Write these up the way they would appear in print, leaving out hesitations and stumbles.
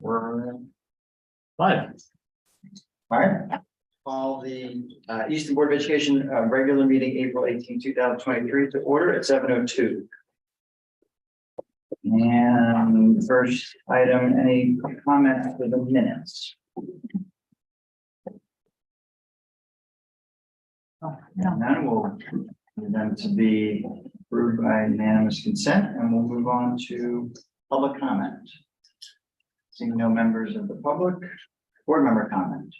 We're live. All right. Call the Easton Board of Education regular meeting, April 18, 2023 to order at 7:02. And first item, any comments for the minutes? And then we'll move them to be approved by unanimous consent, and we'll move on to public comment. Seeing no members of the public, board member comment.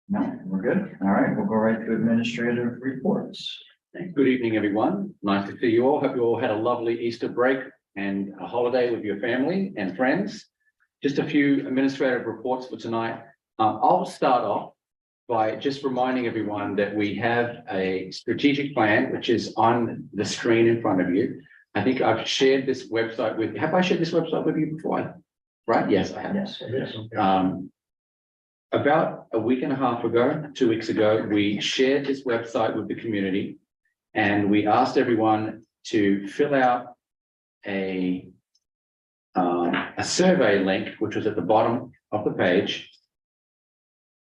No, we're good. All right, we'll go right to administrative reports. Good evening, everyone. Nice to see you all. Hope you all had a lovely Easter break and a holiday with your family and friends. Just a few administrative reports for tonight. I'll start off by just reminding everyone that we have a strategic plan, which is on the screen in front of you. I think I've shared this website with, have I shared this website with you before? Right? Yes, I have. Yes. About a week and a half ago, 2 weeks ago, we shared this website with the community, and we asked everyone to fill out a survey link, which was at the bottom of the page,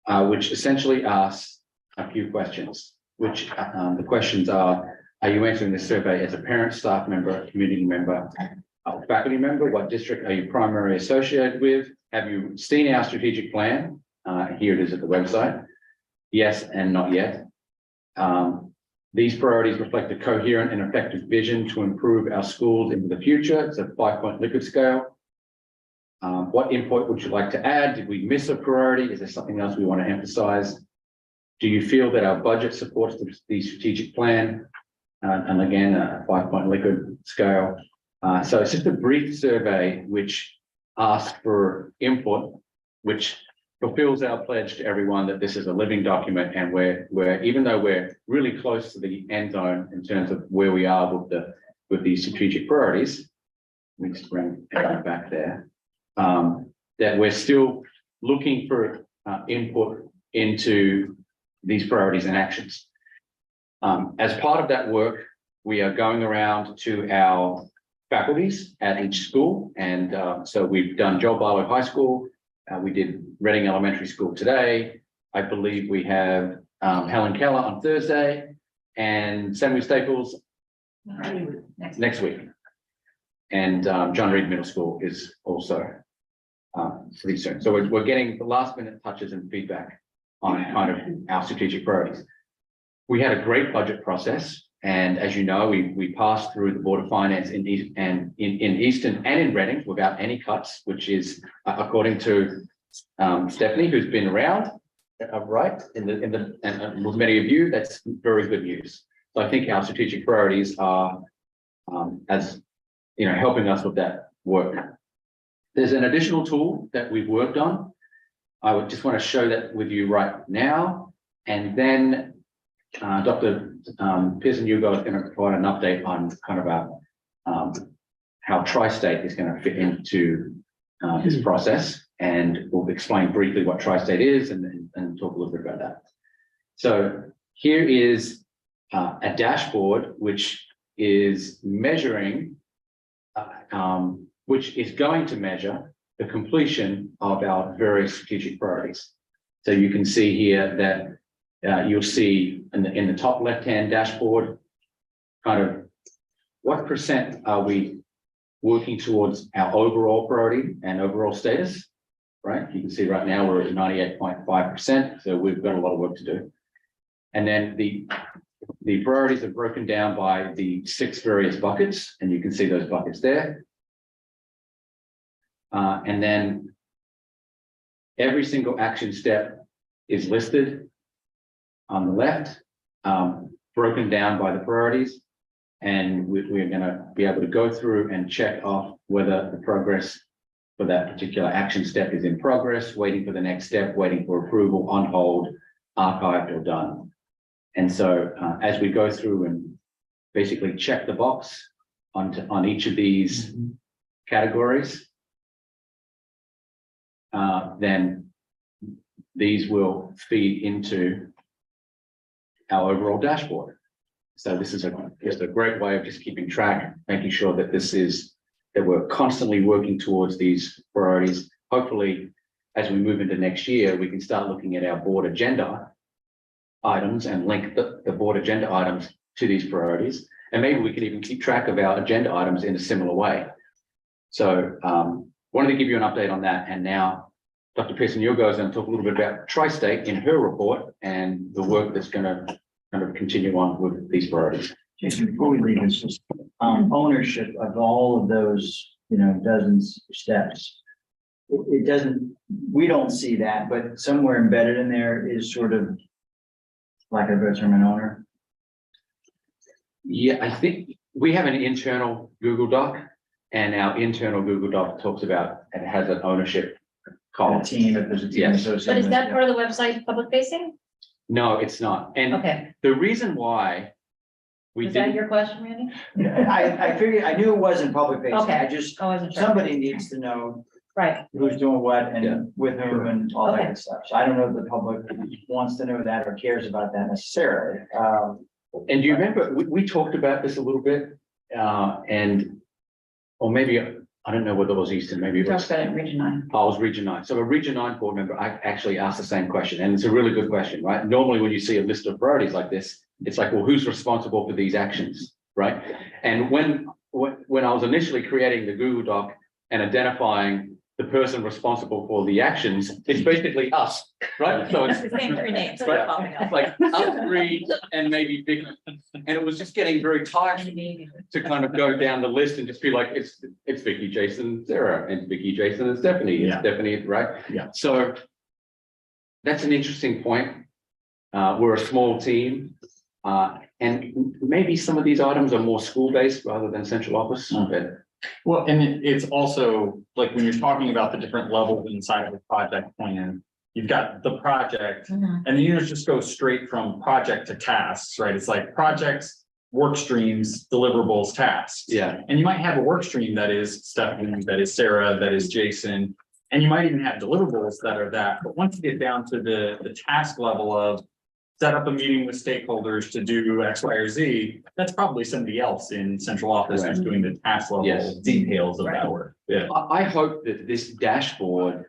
which essentially asks a few questions, which the questions are you answering this survey as a parent, staff member, community member, faculty member? What district are you primarily associated with? Have you seen our strategic plan? Here it is at the website. Yes and not yet. These priorities reflect a coherent and effective vision to improve our schools into the future. It's a 5-point Likert scale. What input would you like to add? Did we miss a priority? Is there something else we want to emphasize? Do you feel that our budget supports the strategic plan? And again, a 5-point Likert scale. So it's just a brief survey which asks for input, which fulfills our pledge to everyone that this is a living document, and we're even though we're really close to the end zone in terms of where we are with these strategic priorities. Let me just bring it back there. That we're still looking for input into these priorities and actions. As part of that work, we are going around to our faculties at each school, and so we've done Joel Barlow High School. We did Reading Elementary School today. I believe we have Helen Keller on Thursday, and Samuel Staples next week. And John Reed Middle School is also pretty soon. So we're getting the last minute touches and feedback on kind of our strategic priorities. We had a great budget process, and as you know, we passed through the Board of Finance in Easton and in Reading without any cuts, which is according to Stephanie, who's been around, right, and with many of you, that's very good news. So I think our strategic priorities are, as you know, helping us with that work. There's an additional tool that we've worked on. I would just want to show that with you right now, and then Dr. Pearson-Hugo is going to provide an update on kind of how Tri-State is going to fit into this process, and we'll explain briefly what Tri-State is and talk a little bit about that. So here is a dashboard which is measuring, which is going to measure the completion of our various strategic priorities. So you can see here that you'll see in the top left-hand dashboard, kind of what percent are we working towards our overall priority and overall status, right? You can see right now we're at 98.5%, so we've got a lot of work to do. And then the priorities are broken down by the 6 various buckets, and you can see those buckets there. And then every single action step is listed on the left, broken down by the priorities, and we're going to be able to go through and check off whether the progress for that particular action step is in progress, waiting for the next step, waiting for approval, on hold, archived, or done. And so as we go through and basically check the box on each of these categories, then these will feed into our overall dashboard. So this is just a great way of just keeping track, making sure that this is that we're constantly working towards these priorities. Hopefully, as we move into next year, we can start looking at our board agenda items and link the board agenda items to these priorities. And maybe we can even keep track of our agenda items in a similar way. So wanted to give you an update on that. And now Dr. Pearson, you're going to talk a little bit about Tri-State in her report and the work that's going to kind of continue on with these priorities. Jason, before we leave, it's just ownership of all of those, dozens of steps. It doesn't, we don't see that, but somewhere embedded in there is sort of like a better term, an owner. Yeah, I think we have an internal Google Doc, and our internal Google Doc talks about, and it has an ownership column. A team, if there's a team Yes. associated. But is with that it. part of the website public facing? No, it's not. And Okay, the reason why we was that didn't, your question, Randy? I figured, I knew it wasn't public facing. Okay. I just, I wasn't sure. somebody needs to know Right, who's doing what Yeah. and with whom and all that Okay. good stuff. So I don't know if the public wants to know that or cares about that necessarily. and do you remember, we talked about this a little bit, or maybe, I don't know whether it was Easton, maybe we it talked was, about it in Region 9. I was Region 9. So a Region 9 board member, I actually asked the same question, and it's a really good question, right? Normally, when you see a list of priorities like this, it's like, well, who's responsible for these actions, right? And when I was initially creating the Google Doc and identifying the person responsible for the actions, it's basically us, right? So it's It's the same three names. Right. It's like us three and maybe Vicky. And it was just getting very tiring to kind of go down the list and just be like, it's Vicky, Jason, Sarah, and Vicky, Jason, and Stephanie. It's Yeah. Stephanie, right? Yeah. So that's an interesting point. We're a small team. And maybe some of these items are more school-based rather than central office. But Well, and it's also like when you're talking about the different levels inside of a project plan, you've got the project, Mhm. and then you just go straight from project to tasks, right? It's like projects, work streams, deliverables, tasks. yeah, And you might have a work stream that is Stephanie, that is Sarah, that is Jason, and you might even have deliverables that are that. But once you get down to the task level of set up a meeting with stakeholders to do X, Y, or Z, that's probably somebody else in central office who's doing the task level Yes. details of that work. Yeah. I hope that this dashboard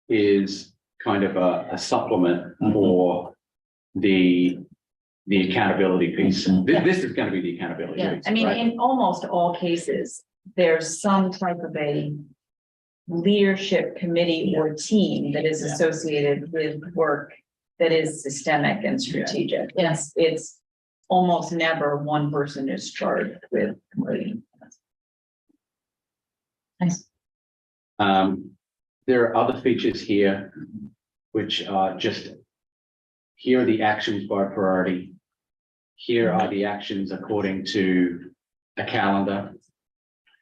is kind of a supplement for the accountability piece. This is going to be the accountability Yeah, piece. I mean, right? in almost all cases, there's some type of a leadership committee or team that is associated with work that is systemic and strategic. Yes. It's almost never one person is charged with leading. Nice. There are other features here, which are just, here are the actions by priority. Here are the actions according to a calendar.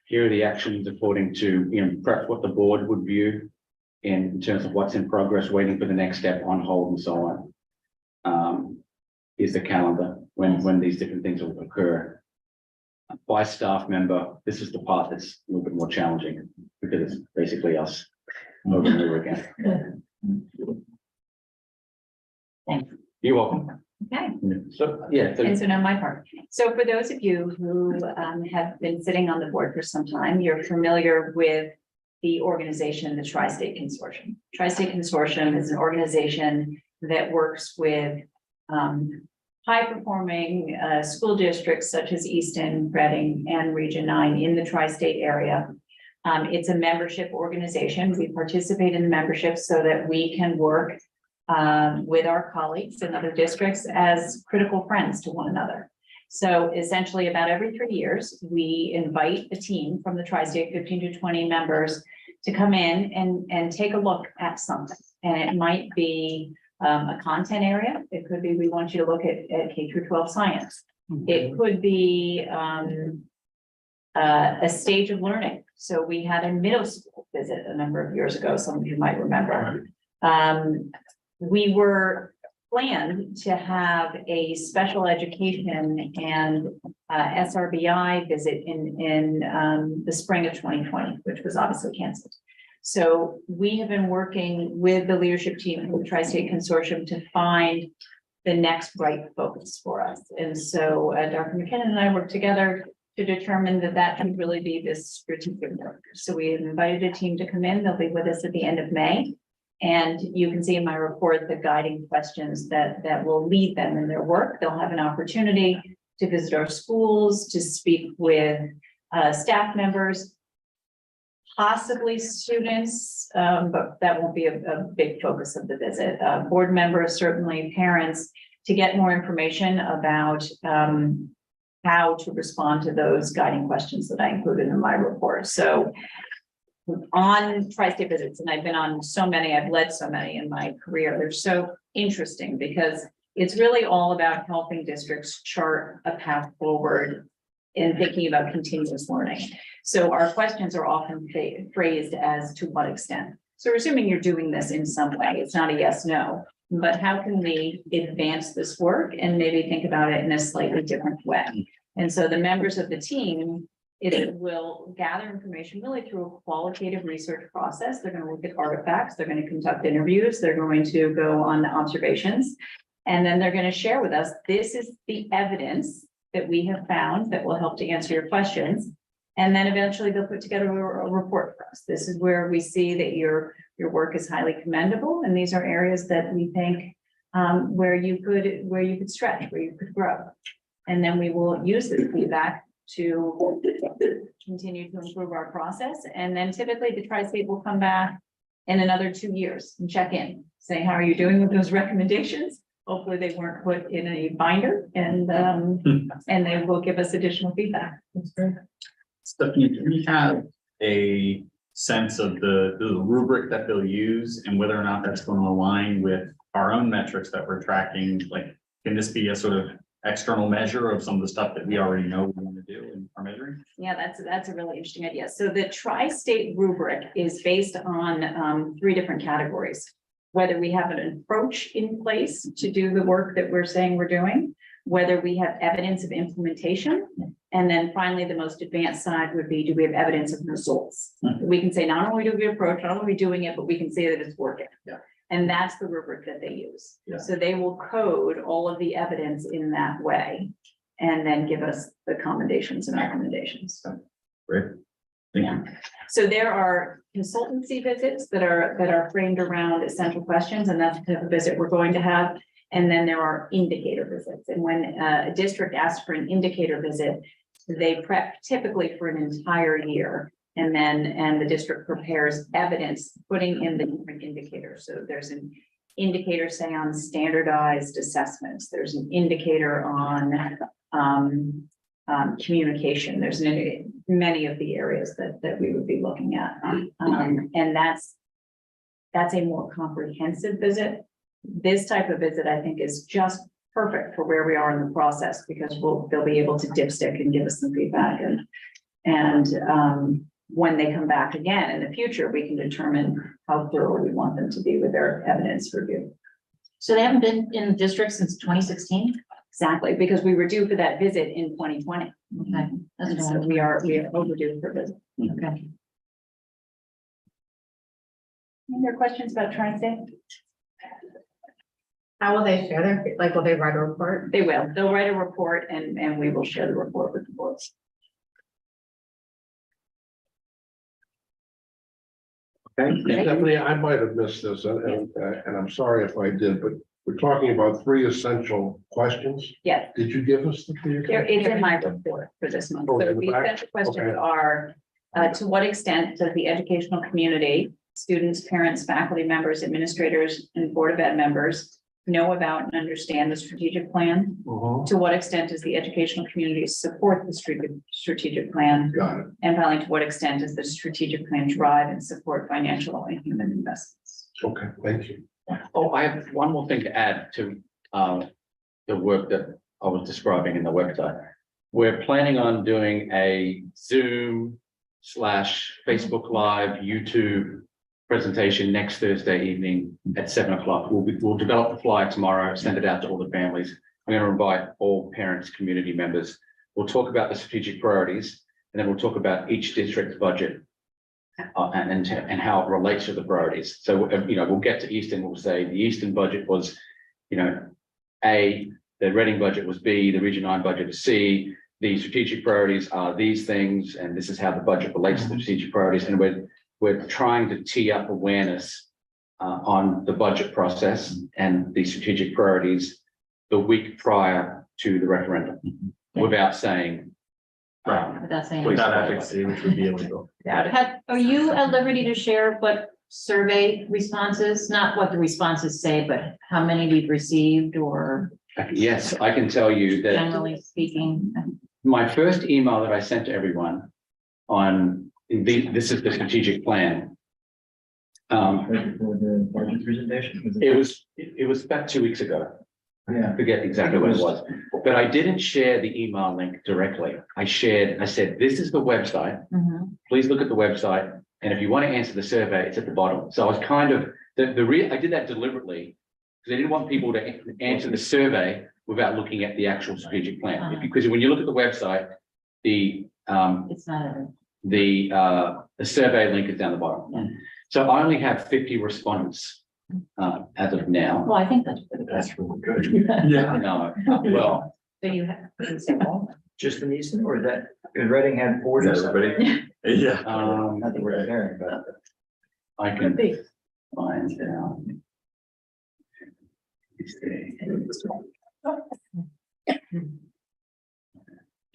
Here are the actions according to, perhaps what the board would view in terms of what's in progress, waiting for the next step, on hold, and so on. Here's the calendar when these different things will occur. By staff member, this is the part that's a little bit more challenging because it's basically us over and over again. Thanks. You're welcome. Okay. So, yeah, so And so now my part. So for those of you who have been sitting on the board for some time, you're familiar with the organization, the Tri-State Consortium. Tri-State Consortium is an organization that works with high-performing school districts such as Easton, Reading, and Region 9 in the Tri-State area. It's a membership organization. We participate in the membership so that we can work with our colleagues in other districts as critical friends to one another. So essentially, about every 3 years, we invite a team from the Tri-State, 15 to 20 members, to come in and take a look at something. And it might be a content area. It could be, we want you to look at K through 12 science. It could be a stage of learning. So we had a middle school visit a number of years ago, some of you might remember. We were planned to have a special education and SRBI visit in the spring of 2020, which was obviously canceled. So we have been working with the leadership team from the Tri-State Consortium to find the next right focus for us. And so Dr. McKinnon and I worked together to determine that that can really be this strategic work. So we have invited a team to come in. They'll be with us at the end of May. And you can see in my report the guiding questions that will lead them in their work. They'll have an opportunity to visit our schools, to speak with staff members, possibly students, but that won't be a big focus of the visit. Board members, certainly parents, to get more information about how to respond to those guiding questions that I included in my report. So on tri-state visits, and I've been on so many, I've led so many in my career, they're so interesting because it's really all about helping districts chart a path forward in thinking about continuous learning. So our questions are often phrased as to what extent. So we're assuming you're doing this in some way. It's not a yes, no, but how can we advance this work and maybe think about it in a slightly different way? And so the members of the team, it will gather information really through a qualitative research process. They're going to look at artifacts, they're going to conduct interviews, they're going to go on observations, and then they're going to share with us, this is the evidence that we have found that will help to answer your questions. And then eventually they'll put together a report for us. This is where we see that your work is highly commendable. And these are areas that we think where you could stretch, where you could grow. And then we will use this feedback to continue to improve our process. And then typically the tri-state will come back in another 2 years and check in, say, how are you doing with those recommendations? Hopefully they weren't put in a binder and they will give us additional feedback. That's great. Stephanie, do we have a sense of the rubric that they'll use and whether or not that's going to align with our own metrics that we're tracking? Like, can this be a sort of external measure of some of the stuff that we already know we want to do in our measuring? Yeah, that's a really interesting idea. So the tri-state rubric is based on 3 different categories. Whether we have an approach in place to do the work that we're saying we're doing, whether we have evidence of implementation, and then finally, the most advanced side would be, do we have evidence of results? We can say, not only do we approach, not only are we doing it, but we can say that it's working. Yeah. And that's the rubric that they use. Yeah. So they will code all of the evidence in that way, and then give us the commendations and recommendations. Great. Thank you. So there are consultancy visits that are framed around essential questions, and that's the type of visit we're going to have. And then there are indicator visits. And when a district asks for an indicator visit, they prep typically for an entire year. And the district prepares evidence, putting in the different indicators. So there's an indicator, say, on standardized assessments. There's an indicator on communication. There's many of the areas that we would be looking at. And that's a more comprehensive visit. This type of visit, I think, is just perfect for where we are in the process, because they'll be able to dipstick and give us some feedback. And when they come back again in the future, we can determine how thorough we want them to be with their evidence review. So they haven't been in the district since 2016? Exactly, because we were due for that visit in 2020. Okay. And so we are overdue for a visit. Okay. Any other questions about tri-state? How will they share their, like, will they write a report? They will. They'll write a report and we will share the report with the boards. Okay. Stephanie, I might have missed this, and I'm sorry if I did, but we're talking about 3 essential questions. Yes, Did you give us the 3? it's in my report for this month. Oh, So in the the back? essential questions Okay. are, to what extent does the educational community, students, parents, faculty members, administrators, and Board of Ed members know about and understand the strategic plan? To what extent does the educational community support the strategic plan? Got it. And finally, to what extent does the strategic plan drive and support financial and human investments? Okay, thank you. Oh, I have one more thing to add to the work that I was describing in the website. We're planning on doing a Zoom/Facebook Live, YouTube presentation next Thursday evening at 7 o'clock. We'll develop the flyer tomorrow, send it out to all the families. I'm going to invite all parents, community members. We'll talk about the strategic priorities, and then we'll talk about each district's budget and how it relates to the priorities. So, we'll get to Easton, we'll say the Easton budget was, A, the Reading budget was B, the Region 9 budget was C, the strategic priorities are these things, and this is how the budget relates to the strategic priorities, and we're trying to tee up awareness on the budget process and the strategic priorities the week prior to the referendum, without saying. Without saying. Without advocacy, which would be illegal. Are you at liberty to share what survey responses, not what the responses say, but how many we've received or Yes, I can tell you that generally speaking? my first email that I sent to everyone on this is the strategic plan. For the budget presentation. It was about 2 weeks ago. Yeah. I forget exactly what it was, but I didn't share the email link directly. I said, this is the website. Mhm. Please look at the website. And if you want to answer the survey, it's at the bottom. So I was kind of, I did that deliberately because I didn't want people to answer the survey without looking at the actual strategic plan. Because when you look at the website, the It's not the survey link is down the bottom. Yeah. So I only have 50 respondents as of now. well, I think that's pretty good. That's really good. Yeah. No, well, So you have, you say all? Just in Easton, or is that, because Reading had 40. Everybody? Yeah. Not that we're comparing, but. I Could can be. find out.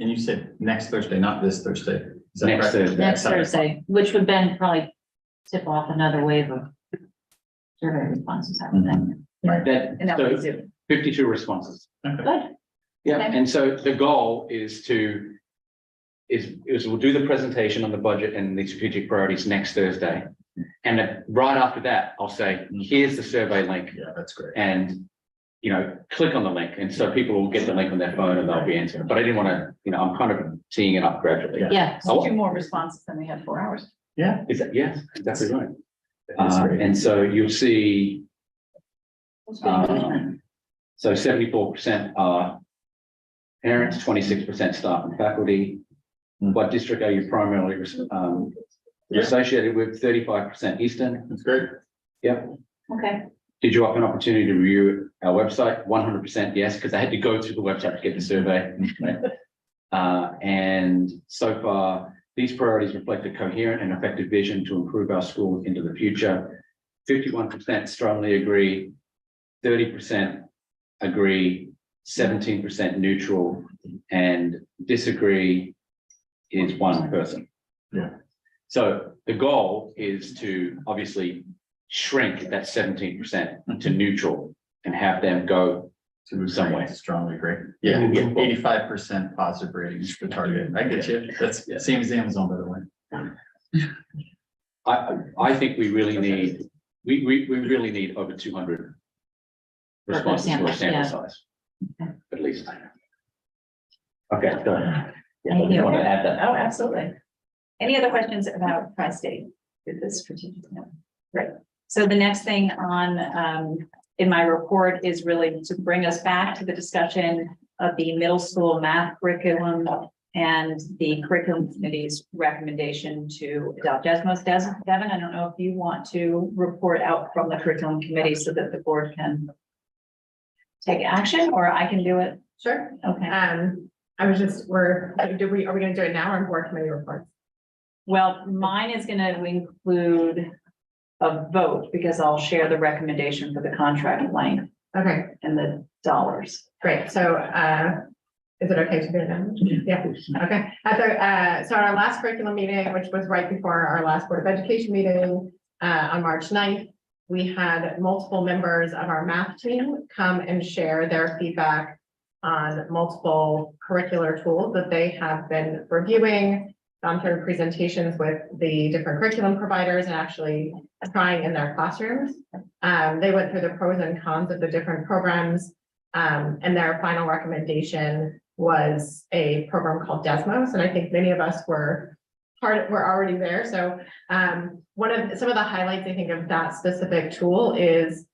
And you said next Thursday, not this Thursday. Is that Next correct? Thursday. Next Thursday, which would then probably tip off another wave of survey responses, I would think. And that was So it. 52 responses. Good. Yeah, Okay. and so the goal is we'll do the presentation on the budget and the strategic priorities next Thursday. And then right after that, I'll say, here's the survey link, Yeah, that's great. and click on the link, and so people will get the link on their phone and they'll be answering. But I didn't want to, I'm kind of teeing it up gradually. Yeah. Yeah. Oh. 2 more responses than we had 4 hours. Yeah. Is that, yes, exactly right. That's great. And so you'll see, That's good engagement. so 74% are parents, 26% staff and faculty. What district are you primarily Yeah. associated with? 35% Easton. That's great. Yep. Okay. Did you have an opportunity to review our website? 100% yes, because I had to go through the website to get the survey. And so far, these priorities reflect a coherent and effective vision to improve our school into the future. 51% strongly agree, 30% agree, 17% neutral, and disagree is 1 person. Yeah. So the goal is to obviously shrink that 17% to neutral and have them go To some way. strongly agree. Yeah, 85% positive rating is the target. I get you. That's same as Amazon, by the way. I think we really need, we really need over 200 responses for a sample size, at least. Okay, go ahead. Yeah, Thank you you. want to add that? Oh, absolutely. Any other questions about Tri-State with this strategic plan? Great. So the next thing on, in my report is really to bring us back to the discussion of the middle school math curriculum and the curriculum committee's recommendation to adopt Desmos. Devin, I don't know if you want to report out from the curriculum committee so that the board can take action, or I can do it. Sure. Okay. I was just, are we gonna do it now or in board committee reports? Well, mine is going to include a vote because I'll share the recommendation for the contract length Okay, and the dollars. great. So, is it okay to do it now? Yeah, okay. So our last curriculum meeting, which was right before our last Board of Education meeting, on March 9th, we had multiple members of our math team come and share their feedback on multiple curricular tools that they have been reviewing, gone through presentations with the different curriculum providers and actually trying in their classrooms. They went through the pros and cons of the different programs. And their final recommendation was a program called Desmos. And I think many of us were already there. So some of the highlights, I think, of that specific tool is,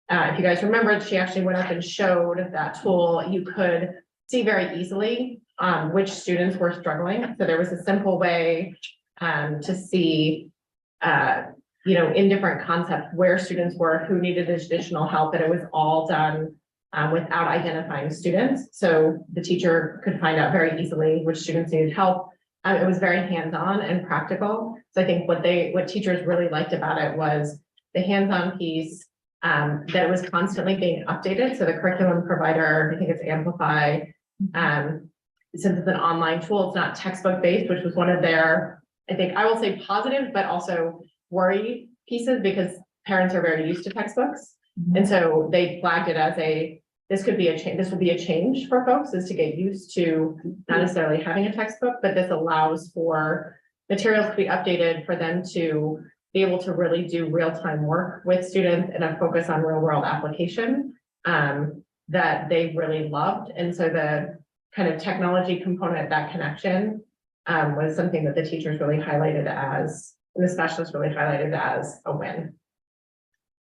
if you guys remember, she actually went up and showed that tool. You could see very easily which students were struggling. So there was a simple way to see, in different concepts where students were, who needed additional help, that it was all done without identifying students. So the teacher could find out very easily which students needed help. It was very hands-on and practical. So I think what teachers really liked about it was the hands-on piece, that it was constantly being updated. So the curriculum provider, I think it's Amplify, since it's an online tool, it's not textbook based, which was one of their, I think I will say positive, but also worry pieces, because parents are very used to textbooks. And so they flagged it as this could be a change, this will be a change for folks, is to get used to not necessarily having a textbook, but this allows for materials to be updated for them to be able to really do real-time work with students and a focus on real-world application that they really loved. And so the kind of technology component, that connection was something that the teachers really highlighted as, and the specialists really highlighted as a win.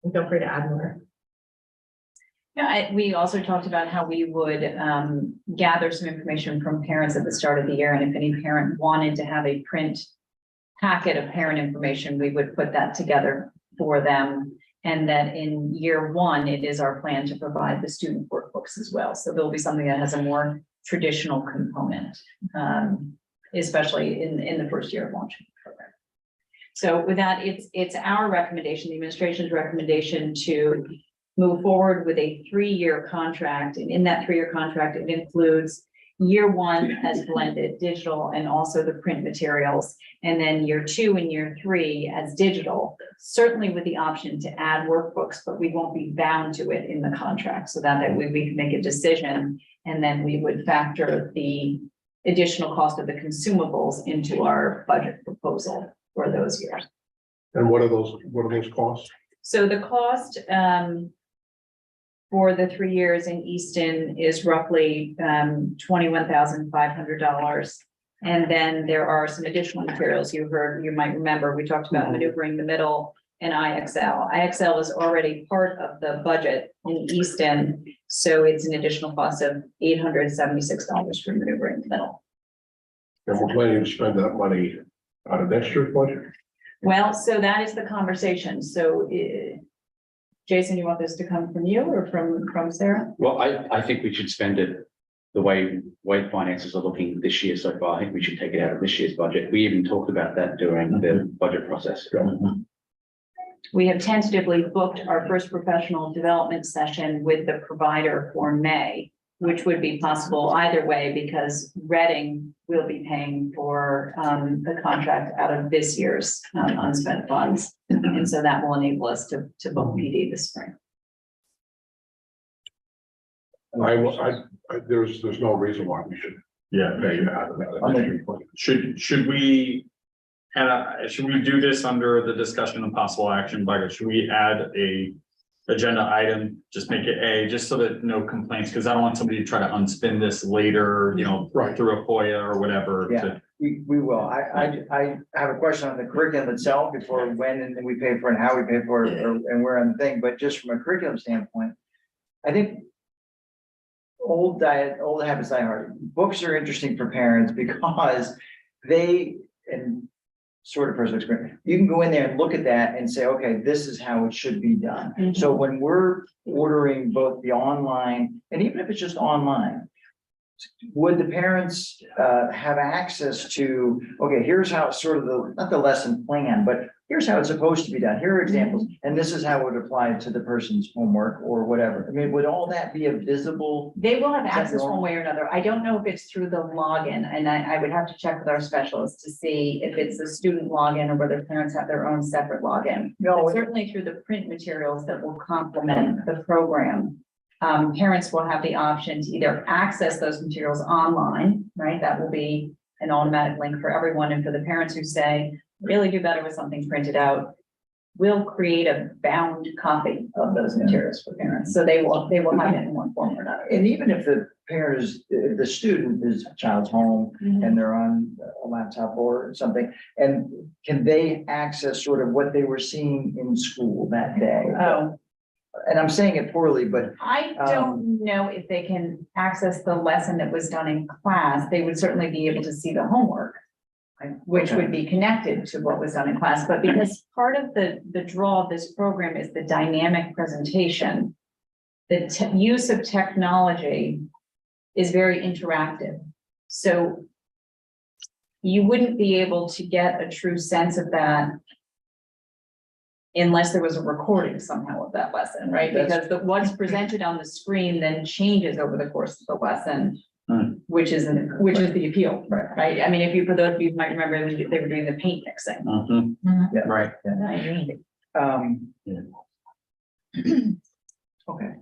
And feel free to add more. Yeah, we also talked about how we would gather some information from parents at the start of the year, and if any parent wanted to have a print packet of parent information, we would put that together for them. And that in year one, it is our plan to provide the student workbooks as well. So there'll be something that has a more traditional component, especially in the first year of launching the program. So with that, it's our recommendation, the administration's recommendation, to move forward with a 3-year contract. And in that 3-year contract, it includes year one as blended digital and also the print materials. And then year 2 and year 3 as digital, certainly with the option to add workbooks, but we won't be bound to it in the contract, so that we can make a decision. And then we would factor the additional cost of the consumables into our budget proposal for those years. And what are those costs? So the cost for the 3 years in Easton is roughly $21,500. And then there are some additional materials you might remember, we talked about maneuvering the middle and IXL. IXL is already part of the budget in Easton, so it's an additional cost of $876 for maneuvering the middle. And we're planning to spend that money out of next year's budget? Well, so that is the conversation. So Jason, you want this to come from you or from Sarah? Well, I think we should spend it the way finances are looking this year so far. I think we should take it out of this year's budget. We even talked about that during the budget process. We have tentatively booked our first professional development session with the provider for May, which would be possible either way, because Reading will be paying for the contract out of this year's unspent funds. And so that will enable us to book PD this spring. There's no reason why we should Yeah. pay out of that. Should we do this under the discussion of possible action budget? Should we add a agenda item, just make it A, just so that no complaints, because I don't want somebody to try to unspin this later, Right. through a FOIA or whatever. Yeah. We will. I have a question on the curriculum itself before when and we pay for it and how we pay for it and where on the thing, but just from a curriculum standpoint, I think old habits die hard. Books are interesting for parents because and sort of personal experience, you can go in there and look at that and say, okay, this is how it should be done. Mhm. So when we're ordering both the online, and even if it's just online, would the parents have access to, okay, here's how it's sort of not the lesson plan, but here's how it's supposed to be done. Here are examples, and this is how it would apply to the person's homework or whatever. I mean, would all that be a visible? They will have Is that access one normal? way or another. I don't know if it's through the login, and I would have to check with our specialists to see if it's the student login or whether parents have their own separate login. No, But certainly through the print materials that will complement the program. Parents will have the option to either access those materials online, right? That will be an automatic link for everyone. And for the parents who say, really do better with something printed out, we'll create a bound copy of those materials for parents. So they will have it in one form or another. and even if the parent if the student is child's home and they're on a laptop or something, and can they access sort of what they were seeing in school that day? Oh, And I'm saying it poorly, but I don't know if they can access the lesson that was done in class. They would certainly be able to see the homework, which would be connected to what was done in class. But because part of the draw of this program is the dynamic presentation, the use of technology is very interactive. So you wouldn't be able to get a true sense of that unless there was a recording somehow of that lesson, right? Because what's presented on the screen then changes over the course of the lesson, which is the appeal, right? I mean, if you, for those of you who might remember, they were doing the paint mixing. Mhm. Yeah. Right. Okay,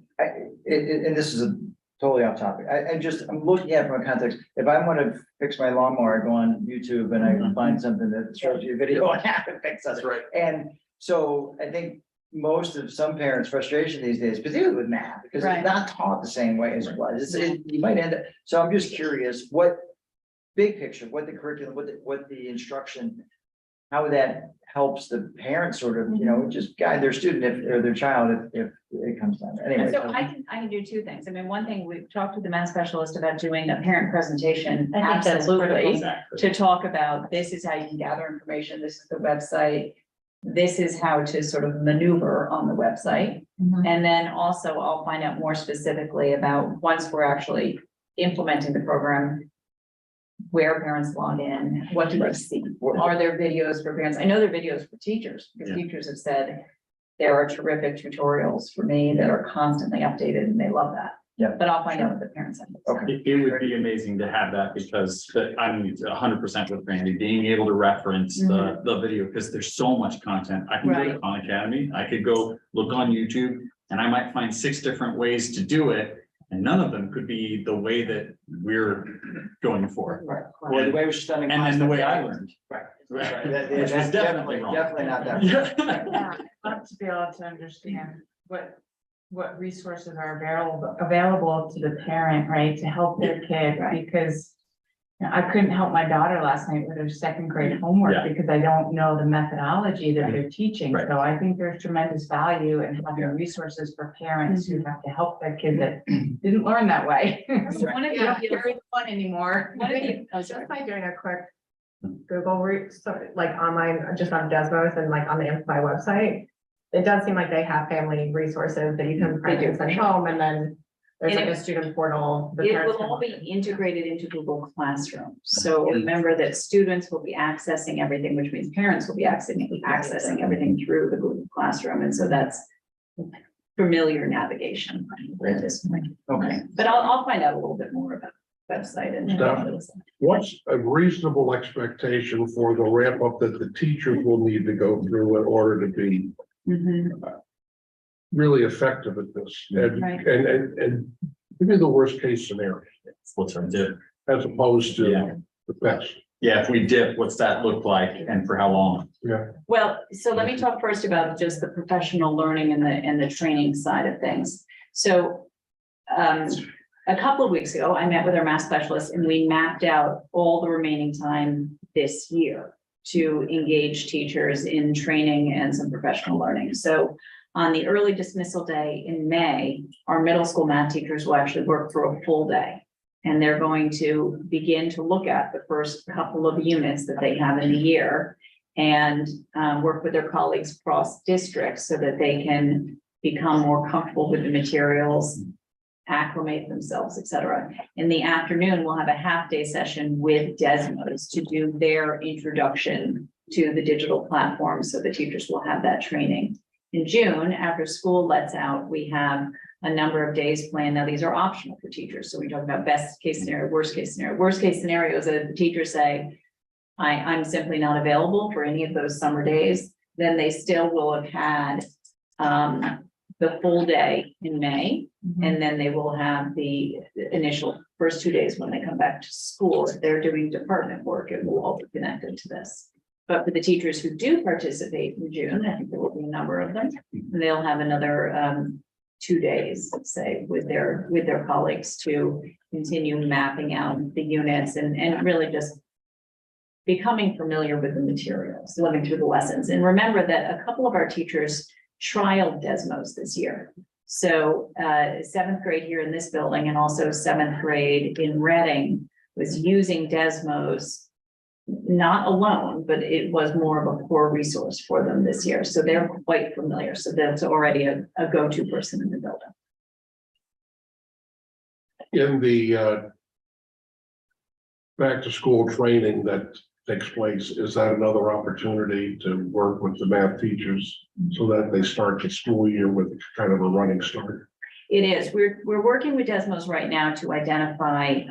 and this is a totally off topic. I'm looking at it from a context. If I want to fix my lawnmower, I go on YouTube and I find something that shows you a video on how to fix it. That's right. And so I think most of some parents' frustration these days, particularly with math, because Right. it's not taught the same way as it was. You might end up, so I'm just curious, what big picture, what the curriculum, what the instruction, how that helps the parents sort of, just guide their student or their child if it comes down. Anyway. So I can do two things. I mean, one thing, we've talked to the math specialist about doing a parent presentation. I think that's critical. Absolutely. Exactly. To talk about, this is how you can gather information, this is the website, this is how to sort of maneuver on the website. Mhm. And then also I'll find out more specifically about, once we're actually implementing the program, where parents log in, what do they see? Are there videos for parents? I know there are videos for teachers, because Yeah. teachers have said there are terrific tutorials for me that are constantly updated and they love that. Yeah. But I'll find out what the parents have. Okay. It would be amazing to have that, because I'm 100% with Randy, being able to reference the video, because there's so much content. I can go to Right. Khan Academy, I could go look on YouTube, and I might find 6 different ways to do it. And none of them could be the way that we're going for. Right. Or the way it was done in. And then the way I learned. Right. Right. Which was That's definitely wrong. not that. Yeah. Yeah, I'd love to be able to understand what resources are available to the parent, right, to help their kid, because I couldn't help my daughter last night with her second grade Yeah. homework because I don't know the methodology that they're teaching. Right. So I think there's tremendous value in having resources for parents who have to help their kid that didn't learn that way. So one of They don't the, carry the one anymore. one of the, oh, sorry. Just by doing a quick Google route, so like online, just on Desmos and like on the Amplify website. It does seem like they have family resources that you can print and send home, and then there's And like a student portal. the It parents will can all log be in. integrated into Google Classroom. So remember that students will be accessing everything, which means parents will be accessing everything through the Google Classroom. And so that's familiar navigation at this point. Okay. But I'll find out a little bit more about the website and. What's a reasonable expectation for the ramp up that the teachers will need to go through in order to be Mhm. really effective at this? And, Right. and give me the worst case scenario What's our dip? as opposed to Yeah. the best. Yeah, if we dip, what's that look like and for how long? Well, so let me talk first about just the professional learning and the training side of things. So a couple of weeks ago, I met with our math specialist and we mapped out all the remaining time this year to engage teachers in training and some professional learning. So on the early dismissal day in May, our middle school math teachers will actually work for a full day. And they're going to begin to look at the first couple of units that they have in the year and work with their colleagues across districts so that they can become more comfortable with the materials, acclimate themselves, et cetera. In the afternoon, we'll have a half-day session with Desmos to do their introduction to the digital platform, so the teachers will have that training. In June, after school lets out, we have a number of days planned. Now, these are optional for teachers. So we talk about best case scenario, worst case scenario. Worst case scenario is that the teachers say, I'm simply not available for any of those summer days. Then they still will have had the full day in May. And then they will have the initial first 2 days when they come back to school. If they're doing department work, it will all be connected to this. But for the teachers who do participate in June, I think there will be a number of them, and they'll have another 2 days, let's say, with their colleagues to continue mapping out the units and really just becoming familiar with the materials, living through the lessons. And remember that a couple of our teachers trialed Desmos this year. So 7th grade here in this building and also 7th grade in Reading was using Desmos, not alone, but it was more of a core resource for them this year. So they're quite familiar. So that's already a go-to person in the building. In the back to school training that takes place, is that another opportunity to work with the math teachers so that they start the school year with kind of a running start? It is. We're working with Desmos right now to identify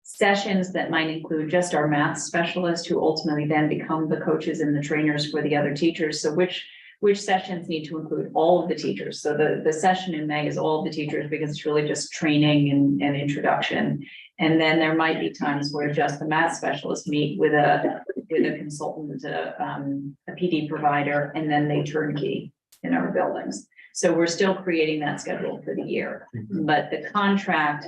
sessions that might include just our math specialists who ultimately then become the coaches and the trainers for the other teachers. So which sessions need to include all of the teachers. So the session in May is all of the teachers because it's really just training and introduction. And then there might be times where just the math specialists meet with a consultant, a PD provider, and then they turnkey in our buildings. So we're still creating that schedule for the year, but the contract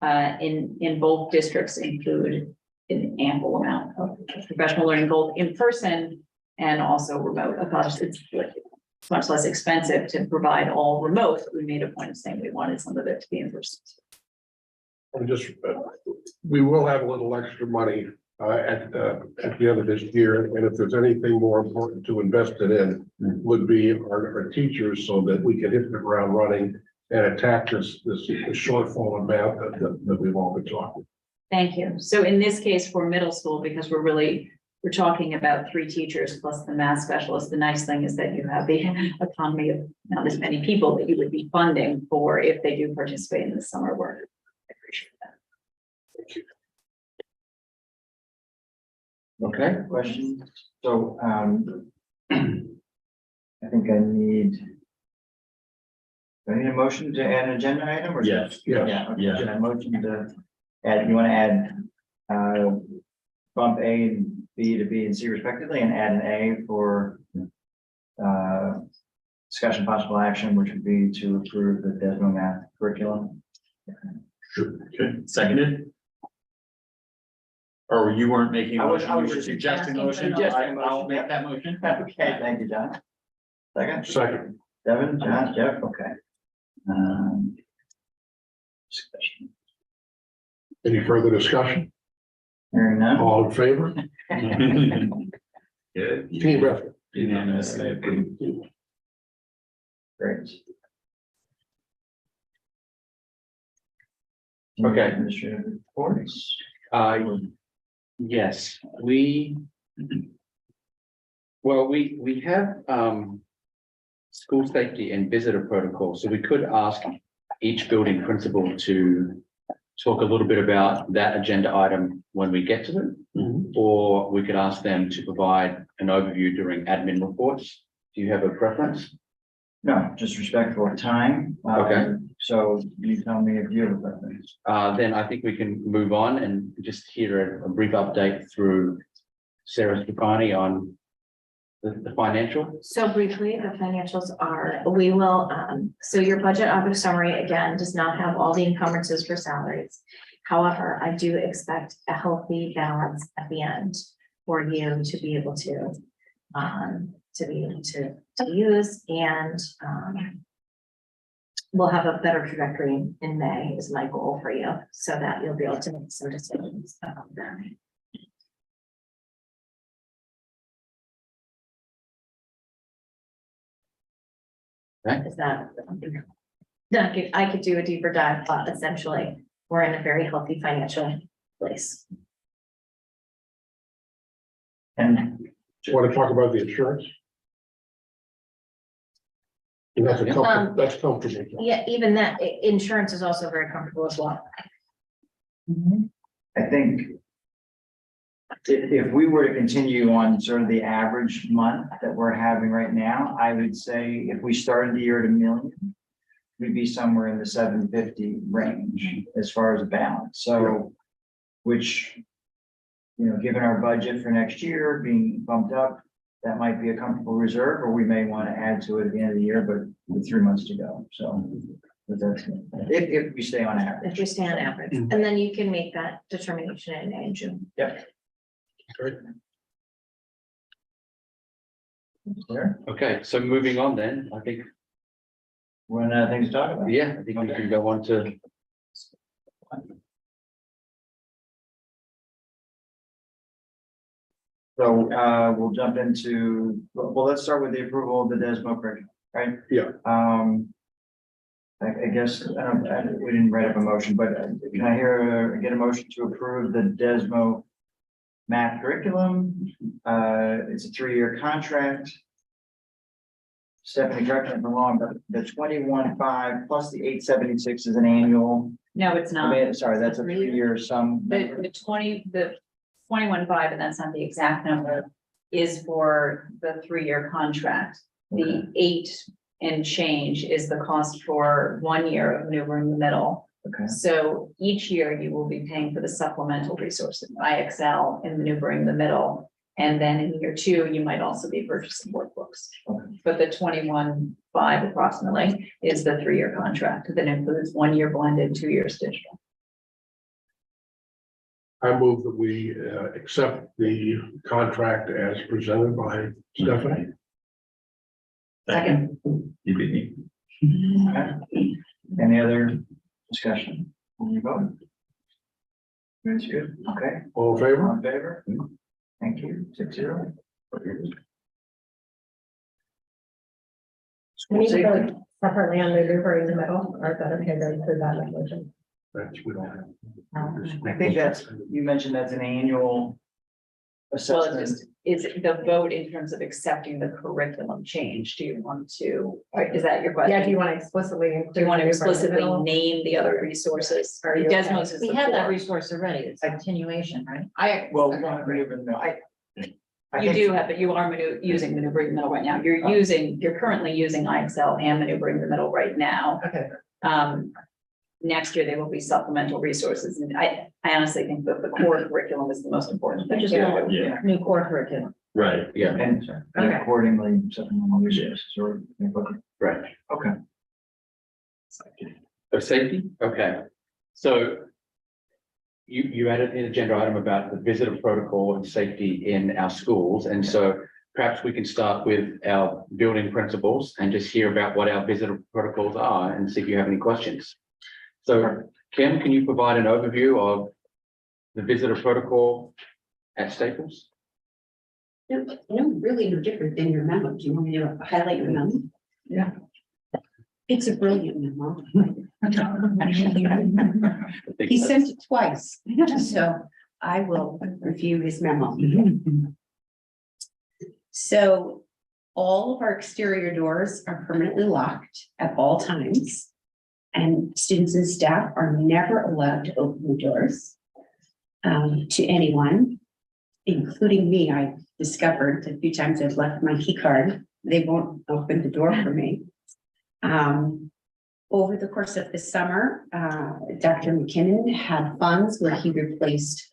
in both districts include an ample amount of professional learning, both in person and also remote. Of course, it's much less expensive to provide all remote. We made a point of saying we wanted some of it to be in person. I'm just, we will have a little extra money at the end of this year, and if there's anything more important to invest it in, would be our teachers, so that we can hit the ground running and attack this shortfall in math that we've all been talking. Thank you. So in this case for middle school, because we're talking about 3 teachers plus the math specialist. The nice thing is that you have the economy of not as many people that you would be funding for if they do participate in the summer work. I appreciate that. Thank you. Okay, questions? So, I think I need. Do I need a motion to add an agenda item or? Yes. Yes. Yeah, okay. Yeah. Can I motion to add, you want to add, bump A and B to B and C respectively, and add an A for, discussion possible action, which would be to approve the Desmo math curriculum. Okay, seconded? Or you weren't making a I was motion, you were just suggesting a asking motion, for the I'll motion. make that motion. Okay, thank you, John. Second, Second. Devin, John, Jeff, okay. Discussion. Any further discussion? Hearing none. All in favor? Good. Team effort. Unanimously approved. Great. Okay. Administrative reports. Yes, we have school safety and visitor protocol, so we could ask each building principal to talk a little bit about that agenda item when we get to it, or we could ask them to provide an overview during admin reports. Do you have a preference? No, just respectful of time. Okay. So you tell me if you have a preference. Then I think we can move on and just hear a brief update through Sarah Stefani on the financial. So briefly, the financials are, we will, so your budget object summary, again, does not have all the encumbrances for salaries. However, I do expect a healthy balance at the end for you to be able to use, and we'll have a better trajectory in May is my goal for you, so that you'll be able to make some decisions about that. Okay. Is that? I could do a deeper dive, but essentially, we're in a very healthy financial place. And Want to talk about the insurance? And that's that's comfortable. Yeah, even that, insurance is also very comfortable as well. I think if we were to continue on sort of the average month that we're having right now, I would say if we started the year at $1 million, we'd be somewhere in the 750 range as far as a balance. So, which, you know, given our budget for next year being bumped up, that might be a comfortable reserve, or we may want to add to it at the end of the year, but with 3 months to go. So, but that's, if we stay on average. If you stay on average, and then you can make that determination in May and June. Yep. Great. Clear? Okay, so moving on then, I think, One other thing to talk about. yeah, I think we can go on to. So we'll jump into, well, let's start with the approval of the Desmo curriculum, right? Yeah. I guess, we didn't write up a motion, but can I get a motion to approve the Desmo math curriculum? It's a 3-year contract. Stephanie, correct me if I'm wrong, but the 21.5 plus the 876 is an annual. No, it's I not. mean, sorry, that's a 3-year sum. The 21.5, and that's not the exact number, is for the 3-year contract. The 8 and change is the cost for 1 year of maneuver in the middle. Okay. So each year you will be paying for the supplemental resources, IXL and maneuvering the middle. And then in year 2, you might also be purchasing workbooks. Okay. But the 21.5 approximately is the 3-year contract that includes 1 year blended, 2 years digital. I move that we accept the contract as presented by Stephanie. Second. You beat me. Okay. Any other discussion? Will you vote? That's good. Okay. All in All favor? in favor? Thank you. 6-0. We need to vote separately on maneuver in the middle, or is that okay to include that in the motion? That's, we don't have. I think that's, you mentioned that's an annual Well, assessment. it's just, is the vote in terms of accepting the curriculum change? Do you want to, or is that your question? Yeah, do you want to explicitly include? Do you want to maneuver in the explicitly middle? name the other resources? Are you okay? Desmos is We the have that core. resource already. It's a continuation, right? Well, maneuver, no, I You think- do have, but you are using maneuvering the middle right now. You're currently using IXL and maneuvering the middle right now. Okay, Next year, there will be supplemental resources, and I honestly think that the core curriculum is the most important thing. Which is to what- do. Yeah. New core curriculum. Right, Yeah, And Okay. accordingly, supplemental resources or. right. Okay. Of safety? Okay. So you added an agenda item about the visitor protocol and safety in our schools. And so perhaps we can start with our building principals and just hear about what our visitor protocols are and see if you have any questions. So Kim, can you provide an overview of the visitor protocol at Staples? No, really no different than your memo. Do you want me to highlight your memo? Yeah. It's a brilliant memo. He sent it twice, so I will review his memo. So all of our exterior doors are permanently locked at all times. And students and staff are never allowed to open the doors to anyone, including me. I discovered a few times I've left my key card. They won't open the door for me. Over the course of the summer, Dr. McKinnon had funds where he replaced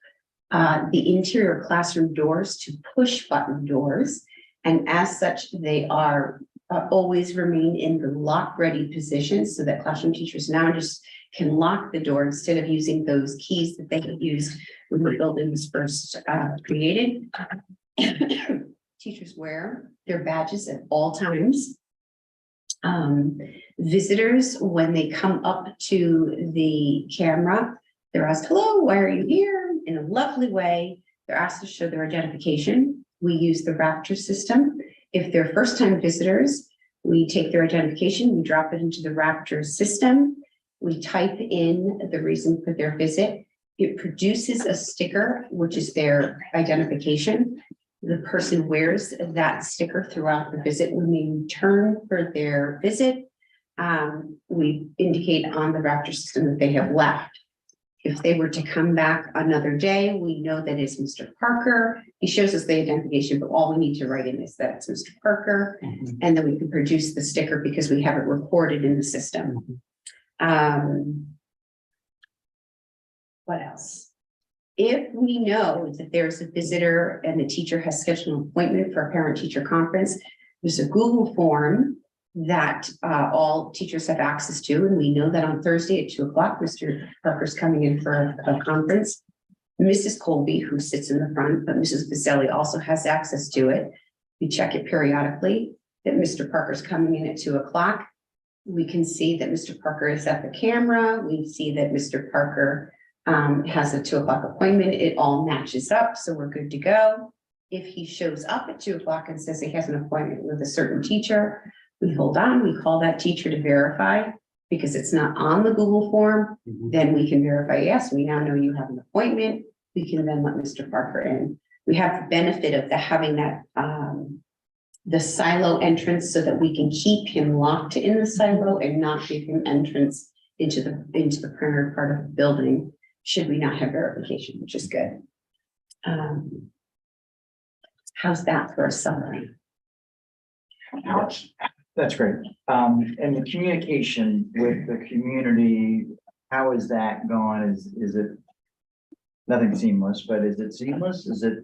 the interior classroom doors to push button doors. And as such, they are always remain in the lock ready position so that classroom teachers now just can lock the door instead of using those keys that they had used when the building was first created. Teachers wear their badges at all times. Visitors, when they come up to the camera, they're asked, hello, why are you here? In a lovely way, they're asked to show their identification. We use the Raptor system. If they're first-time visitors, we take their identification, we drop it into the Raptor system. We type in the reason for their visit. It produces a sticker, which is their identification. The person wears that sticker throughout the visit. When they return for their visit, we indicate on the Raptor system that they have left. If they were to come back another day, we know that it's Mr. Parker. He shows us the identification, but all we need to write in is that it's Mr. Parker. And then we can produce the sticker because we have it recorded in the system. What else? If we know that there's a visitor and the teacher has scheduled an appointment for a parent-teacher conference, there's a Google form that all teachers have access to, and we know that on Thursday at 2 o'clock, Mr. Parker's coming in for a conference. Mrs. Colby, who sits in the front, but Mrs. Vaselli also has access to it. We check it periodically that Mr. Parker's coming in at 2 o'clock. We can see that Mr. Parker is at the camera. We see that Mr. Parker has a 2 o'clock appointment. It all matches up, so we're good to go. If he shows up at 2 o'clock and says he has an appointment with a certain teacher, we hold on, we call that teacher to verify because it's not on the Google form, then we can verify, yes, we now know you have an appointment. We can then let Mr. Parker in. We have the benefit of having that, the silo entrance so that we can keep him locked in the silo and not give him entrance into the perimeter part of the building, should we not have verification, which is good. How's that for a summary? That's great. And the communication with the community, how is that going? Is it nothing seamless, but is it seamless? Is it,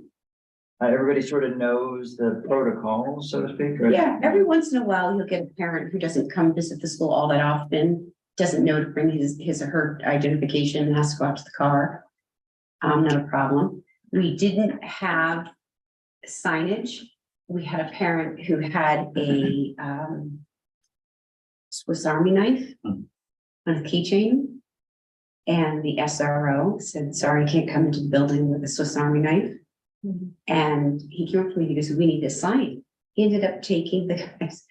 everybody sort of knows the protocol, so to speak? or- Yeah, every once in a while, you'll get a parent who doesn't come visit the school all that often, doesn't know to bring his or her identification, and has to go out to the car. Not a problem. We didn't have signage. We had a parent who had a Swiss Army knife on a keychain. And the SRO said, sorry, I can't come into the building with a Swiss Army knife. And he came up to me, he goes, we need a sign. He ended up taking the guys,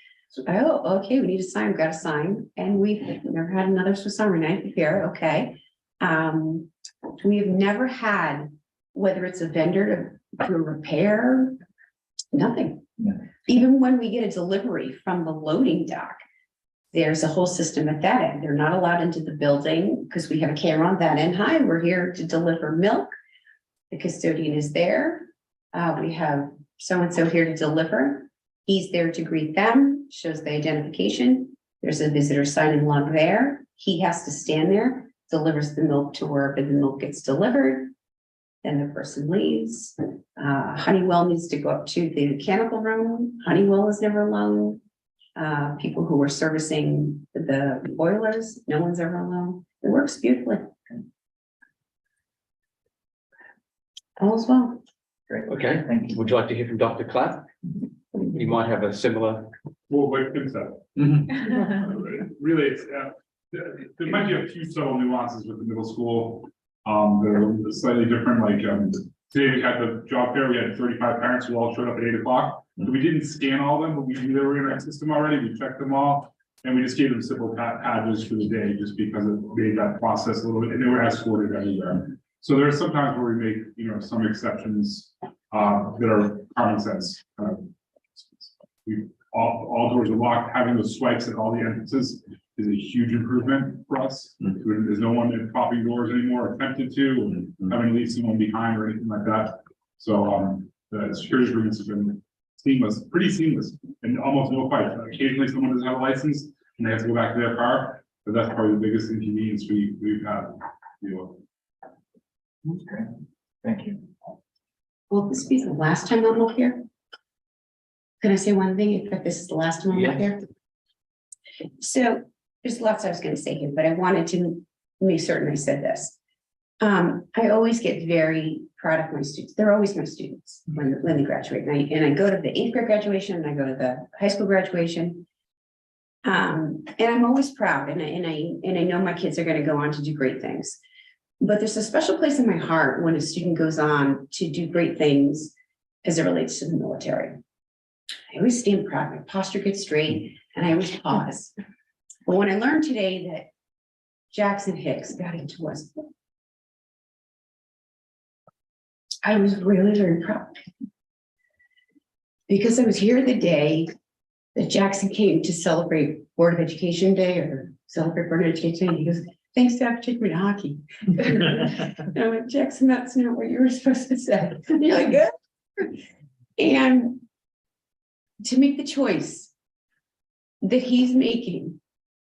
oh, okay, we need a sign, we've got a sign. And we've never had another Swiss Army knife here, okay. We have never had, whether it's a vendor to repair, nothing. Yeah. Even when we get a delivery from the loading dock, there's a whole system at that end. They're not allowed into the building because we have a camera on that end. Hi, we're here to deliver milk. The custodian is there. We have so-and-so here to deliver. He's there to greet them, shows the identification. There's a visitor sign-in log there. He has to stand there, delivers the milk to wherever the milk gets delivered. Then the person leaves. Honeywell needs to go up to the mechanical room. Honeywell is never alone. People who are servicing the boilers, no one's ever alone. It works beautifully. All's well. Great. Okay, Thank you. would you like to hear from Dr. Clapp? You might have a similar. Well, like good stuff. Really, it's, there might be a few subtle nuances with the middle school. That are slightly different, like, today we had the job fair, we had 35 parents who all showed up at 8 o'clock. So we didn't scan all of them, but we knew they were in our system already, we checked them all. And we just gave them simple badges for the day, just because it made that process a little bit, and they were escorted everywhere. So there are some times where we make, you know, some exceptions, that are common sense. All doors are locked, having those swipes at all the entrances is a huge improvement for us. There's no one at popping doors anymore, attempted to, or having to leave someone behind or anything like that. So, the security agreements have been seamless, pretty seamless, and almost no fights. Occasionally someone doesn't have a license and they have to go back to their car, but that's probably the biggest inconvenience we've had. Okay. Thank you. Will this be the last time I'm up here? Can I say one thing, if this is the last time I'm up here? So there's lots I was going to say here, but I wanted to make certain I said this. I always get very proud of my students. They're always my students when they graduate. And I go to the 8th grade graduation and I go to the high school graduation. And I'm always proud, and I know my kids are going to go on to do great things. But there's a special place in my heart when a student goes on to do great things as it relates to the military. I always stand proud, my posture gets straight, and I always pause. But when I learned today that Jackson Hicks got into West Point, I was really very proud. Because I was here the day that Jackson came to celebrate Board of Education Day or celebrate Board of Education Day. He goes, thanks, Dad, for taking me to hockey. And I went, Jackson, that's not what you were supposed to say. And you're like, good. And to make the choice that he's making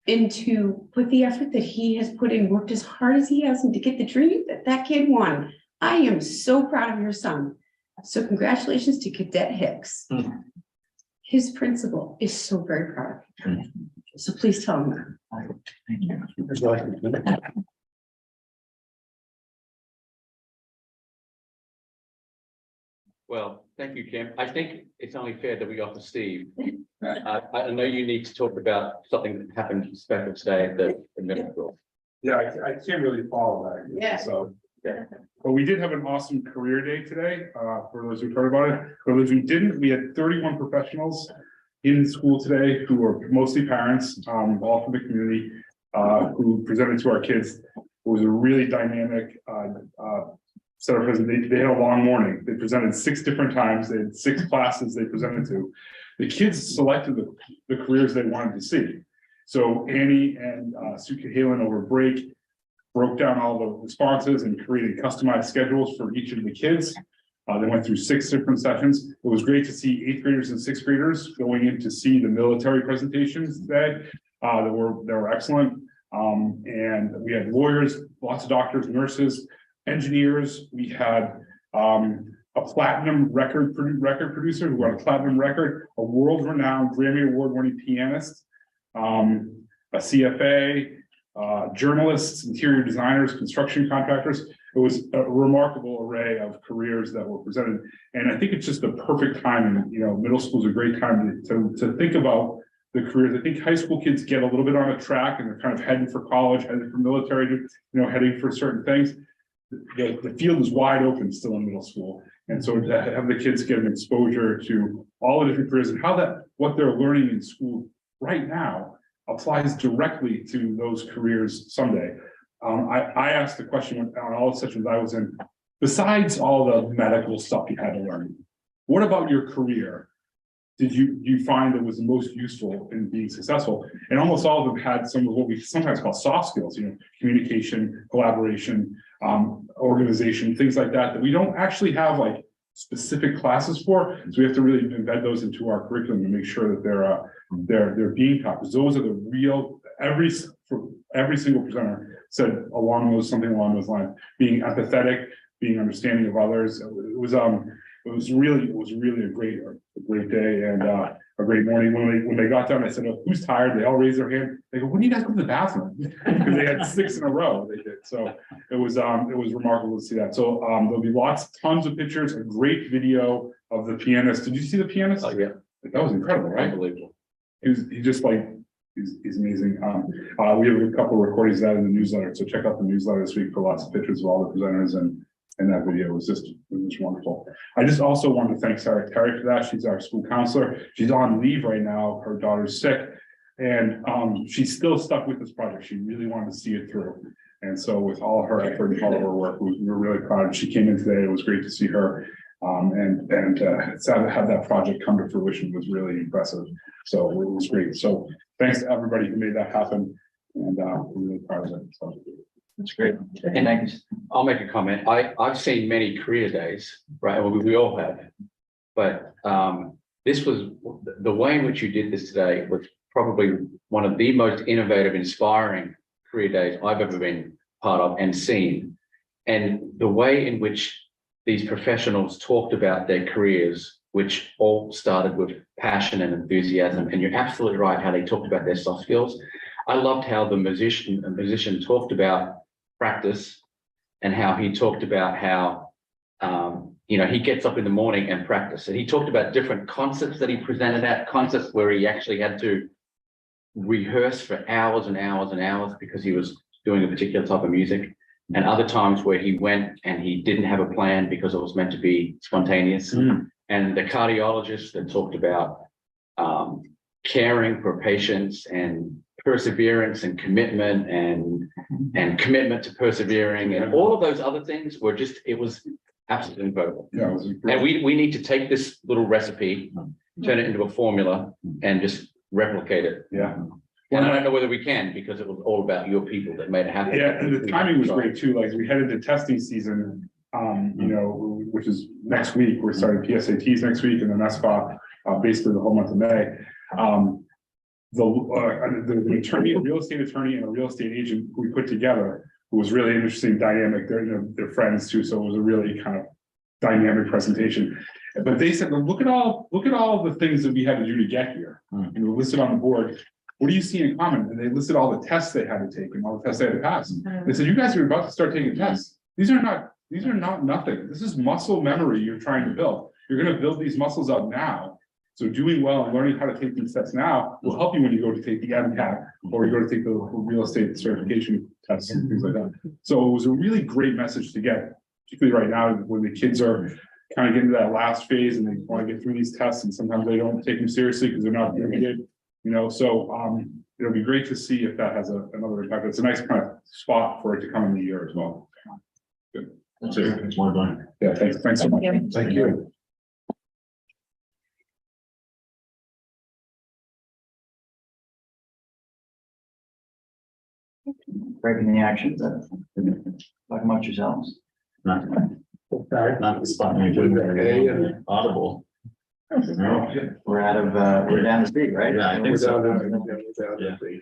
and to put the effort that he has put in, worked as hard as he has, and to get the dream that that kid won. I am so proud of your son. So congratulations to Cadet Hicks. His principal is so very proud of him. So please tell him that. Thank you. Well, thank you, Kim. I think it's only fair that we offer Steve. I know you need to talk about something that happened special today at the middle school. Yeah, I can't really follow that. Yeah. So, yeah. But we did have an awesome career day today, for those who heard about it. For those who didn't, we had 31 professionals in school today who were mostly parents, all from the community. who presented to our kids. It was a really dynamic, set of presentations. They had a long morning. They presented 6 different times. They had 6 classes they presented to. The kids selected the careers they wanted to see. So Annie and Sue Halen over break broke down all the responses and created customized schedules for each of the kids. They went through 6 different sessions. It was great to see 8th graders and 6th graders going in to see the military presentations today. They were excellent. And we had lawyers, lots of doctors, nurses, engineers. We had a platinum record producer who got a platinum record, a world-renowned Grammy Award-winning pianist, a CFA, journalists, interior designers, construction contractors. It was a remarkable array of careers that were presented. And I think it's just the perfect time. And, you know, middle school is a great time to think about the careers. I think high school kids get a little bit on a track and they're kind of heading for college, heading for military, heading for certain things. The field is wide open still in middle school. And so to have the kids get an exposure to all the different careers and how what they're learning in school right now applies directly to those careers someday. I asked the question on all the sessions I was in, besides all the medical stuff you had to learn, what about your career did you find that was the most useful in being successful? And almost all of them had some of what we sometimes call soft skills, communication, collaboration, organization, things like that we don't actually have like specific classes for. So we have to really embed those into our curriculum to make sure that they're being taught. Because those are the real, every single presenter said something along those lines, being empathetic, being understanding of others. It was really a great day and a great morning. When they got done, I said, "Oh, who's tired?" They all raised their hand. They go, "When do you guys go to the bathroom?" Because they had 6 in a row. They did. So it was remarkable to see that. So there'll be tons of pictures, a great video of the pianist. Did you see the pianist? Oh, yeah. That was incredible, right? Unbelievable. He's amazing. We have a couple of recordings of that in the newsletter. So check out the newsletter this week for lots of pictures of all the presenters and that video was just wonderful. I just also want to thank Sarah Terry for that. She's our school counselor. She's on leave right now. Her daughter's sick, and she's still stuck with this project. She really wanted to see it through. And so with all her effort and all of her work, we were really proud. She came in today. It was great to see her. And to have that project come to fruition was really impressive. So it was great. So thanks to everybody who made that happen. And we're really proud of it. So. That's great. And Thanks. I'll make a comment. I've seen many career days, right? Well, we all have. But this was the way in which you did this today was probably one of the most innovative, inspiring career days I've ever been part of and seen. And the way in which these professionals talked about their careers, which all started with passion and enthusiasm. And you're absolutely right how they talked about their soft skills. I loved how the musician talked about practice and how he talked about how he gets up in the morning and practice. And he talked about different concepts that he presented at, concepts where he actually had to rehearse for hours and hours and hours because he was doing a particular type of music, and other times where he went and he didn't have a plan because it was meant to be spontaneous. And the cardiologist that talked about caring for patients and perseverance and commitment and commitment to persevering and all of those other things were it was absolutely incredible. Yeah, it was and we need to take this little recipe, turn it into a formula and just replicate it. Yeah. And I don't know whether we can, because it was all about your people that made it happen. Yeah, and the timing was great too. Like we head into testing season, which is next week. We're starting PSATs next week and then SBA, basically the whole month of May. The attorney, a real estate attorney and a real estate agent who we put together, who was really interesting dynamic. They're friends too. So it was a really kind of dynamic presentation. But they said, well, look at all the things that we had to do to get here. And we listed on the board. What do you see in common? And they listed all the tests they had to take and all the tests they had to pass. They said, you guys are about to start taking tests. These are not nothing. This is muscle memory you're trying to build. You're going to build these muscles up now. So doing well and learning how to take these tests now will help you when you go to take the MCAT or you go to take the real estate certification tests and things like that. So it was a really great message to get, particularly right now when the kids are kind of getting to that last phase and they want to get through these tests and sometimes they don't take them seriously because they're not doing it. You know, so, it'll be great to see if that has another impact. It's a nice kind of spot for it to come in the year as well. Good. That's it. Yeah, thanks so much. Thank you. Breaking the actions, talk amongst yourselves. Not the spot. Audible. We're out of, we're down to speed, right? Yeah, I think We're so. down to Yeah. the-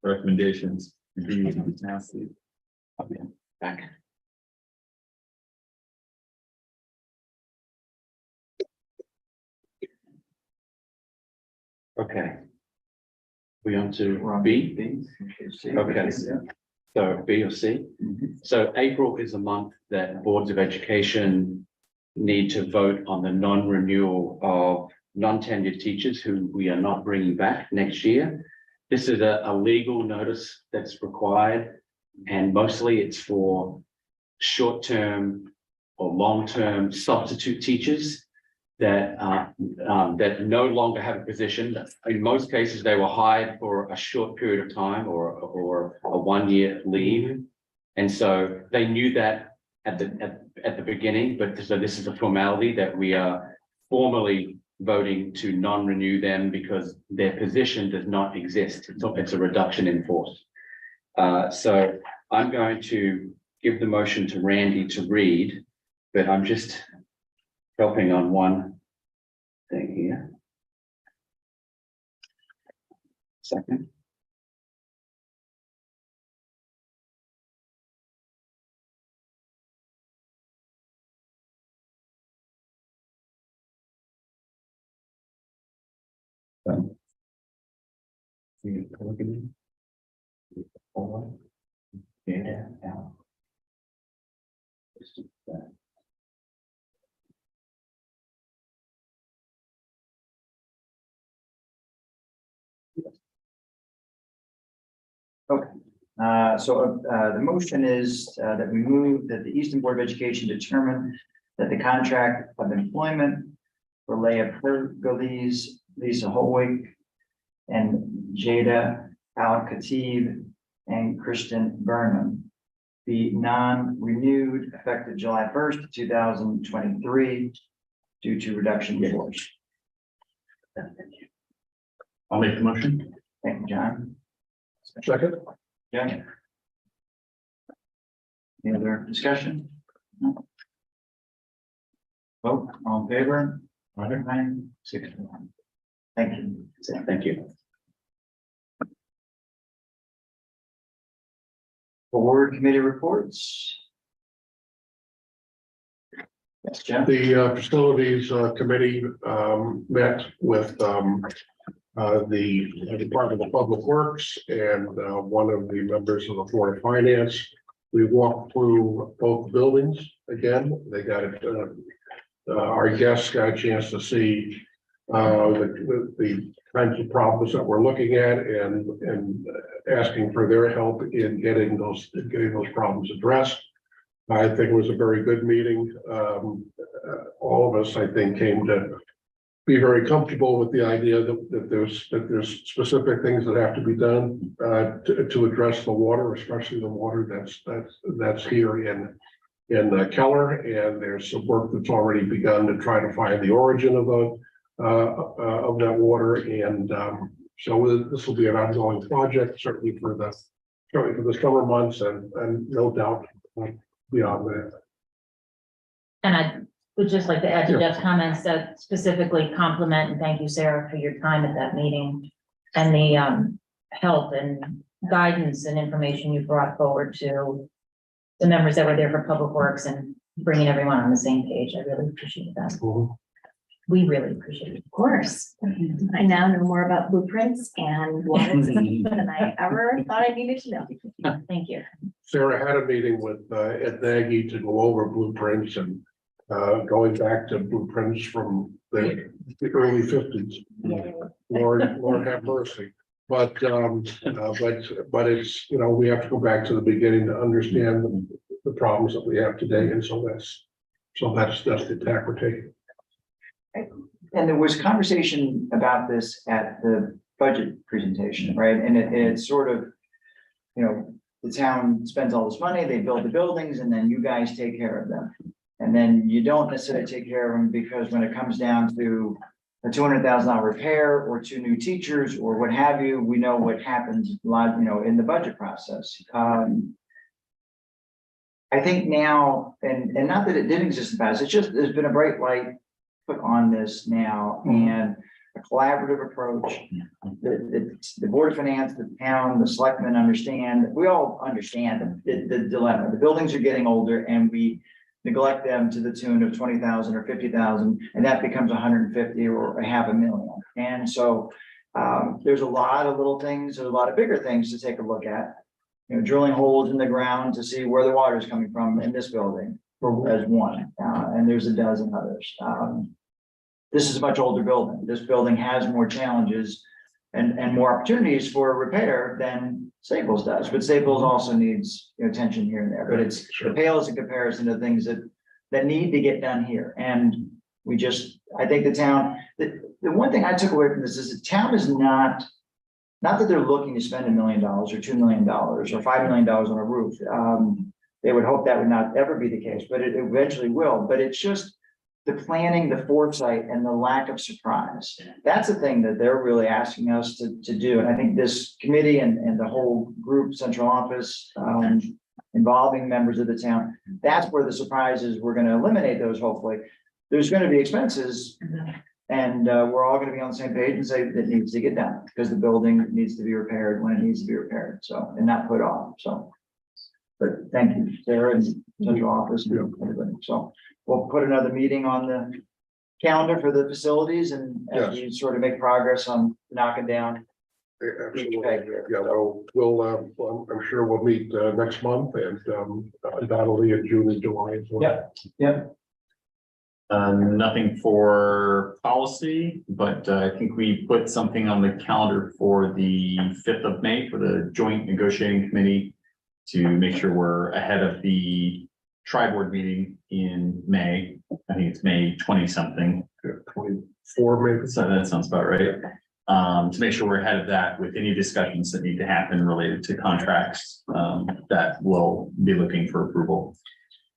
Recommendations. Now see. Back. Okay. We on to We're on B? B. Okay. So B or C? So April is a month that boards of education need to vote on the non-renewal of non-tenured teachers who we are not bringing back next year. This is a legal notice that's required, and mostly it's for short-term or long-term substitute teachers that that no longer have a position. In most cases, they were hired for a short period of time or a one-year leave. And so they knew that at the beginning, but so this is a formality that we are formally voting to non-renew them because their position does not exist. It's a reduction in force. So I'm going to give the motion to Randy to read, but I'm just helping on one thing here. Second. The motion is that we move that the Easton Board of Education determine that the contract of employment for Leah Pergolese, Lisa Holwig, and Jada Al-Khatib and Kristen Burnham be non-renewed effective July 1st, 2023 due to reduction in force. I'll make the motion. Thank you, John. Second, Yeah. Any other discussion? No? Vote, all in favor? 6 to 1. Thank you. Thank you. Board committee reports. Yes, Jeff? the facilities committee met with the Department of Public Works and one of the members of the Board of Finance. We walked through both buildings again. They got it. Our guests got a chance to see the kinds of problems that we're looking at and asking for their help in getting those problems addressed. I think it was a very good meeting. All of us, I think, came to be very comfortable with the idea that there's specific things that have to be done to address the water, especially the water that's here in Keller, and there's some work that's already begun to try to find the origin of that water, and so this will be an ongoing project, certainly for the summer months, and no doubt beyond that. And I would just like to add to Jeff's comments that specifically compliment and thank you, Sarah, for your time at that meeting and the help and guidance and information you brought forward to the members that were there for Public Works and bringing everyone on the same page. I really appreciate that. We really appreciate it. Of course, I now know more about blueprints and water systems than I ever thought I needed to know. Thank you. Sarah had a meeting with Ed Nagy to go over blueprints and going back to blueprints from the early 50s. Lord have mercy. But it's, we have to go back to the beginning to understand the problems that we have today. And so that's the tack we're taking. And there was conversation about this at the budget presentation, right? And it's sort of, you know, the town spends all this money, they build the buildings, and then you guys take care of them. And then you don't necessarily take care of them because when it comes down to a $200,000 repair or 2 new teachers or what have you, we know what happens a lot, you know, in the budget process. I think now, and not that it didn't exist in the past, it's just, there's been a bright light put on this now and a collaborative approach. The Board of Finance, the town, the selectmen understand, we all understand the dilemma. The buildings are getting older and we neglect them to the tune of 20,000 or 50,000, and that becomes 150 or $500,000. And so there's a lot of little things, there's a lot of bigger things to take a look at. You know, drilling holes in the ground to see where the water is coming from in this building as one, and there's a dozen others. This is a much older building. This building has more challenges and more opportunities for repair than Staples does, but Staples also needs, you know, attention here and there, but it pales in comparison to things that need to get done here. And we just, I think the town, the one thing I took away from this is the town is not that they're looking to spend $1 million or $2 million or $5 million on a roof. They would hope that would not ever be the case, but it eventually will. But it's just the planning, the foresight, and the lack of surprise. That's the thing that they're really asking us to do. And I think this committee and the whole group, central office, involving members of the town, that's where the surprises, we're going to eliminate those, hopefully. There's going to be expenses. And we're all going to be on the same page and say that needs to get done because the building needs to be repaired when it needs to be repaired. So, and not put off. So, but thank you, Sarah and central office and everybody. So we'll put another meeting on the calendar for the facilities and as we sort of make progress on knocking down. Absolutely. Yeah, well, I'm sure we'll meet next month and undoubtedly in June and July as well. Yep. Nothing for policy, but I think we put something on the calendar for the 5th of May for the joint negotiating committee to make sure we're ahead of the tri-board meeting in May. I think it's May 20 something. 24 maybe. So that sounds about right. To make sure we're ahead of that with any discussions that need to happen related to contracts that will be looking for approval.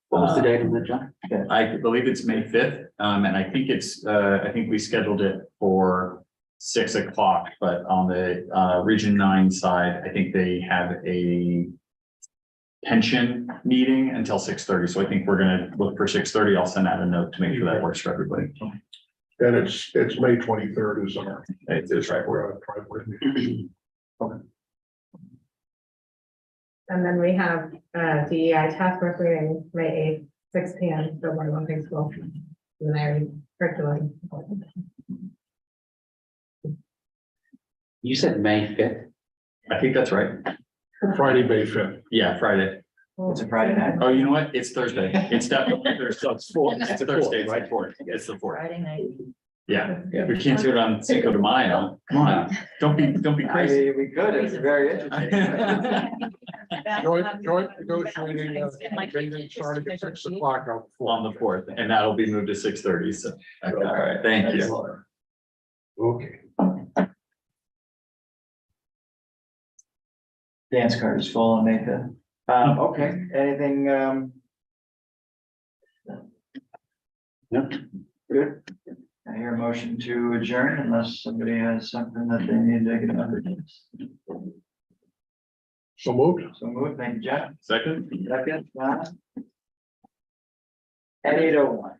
What was the date of that, John? I believe it's May 5th, and I think I think we scheduled it for 6 o'clock, but on the Region 9 side, I think they have a pension meeting until 6:30. So I think we're gonna look for 6:30. I'll send out a note to make sure that works for everybody. And it's May 23rd is our. It is right. We're on tri-board. Okay. And then we have DEI task force meeting, May 8th, 6 p.m. So one of things will. And then curriculum. You said May 5th? I think that's right. Friday, May 5th. Yeah, Friday. It's a Friday night. Oh, you know what? It's Thursday. It's definitely Thursday. It's It's a Thursday, fourth, it's the 4th. It's the 4th. Friday night. Yeah, we can't do it on Cinco de Mayo. Come on, don't be crazy. We could, it's very interesting. Joint negotiating meeting starting at 6 o'clock On the 4th, and that'll be moved to 6:30. So, okay, all right, thank you. Okay. Dance card is full on May 5th. Okay, anything, No. good? I hear a motion to adjourn unless somebody has something that they need to get under. So moved. So move, thank you, Jeff. Second? Second, John. At 8:01.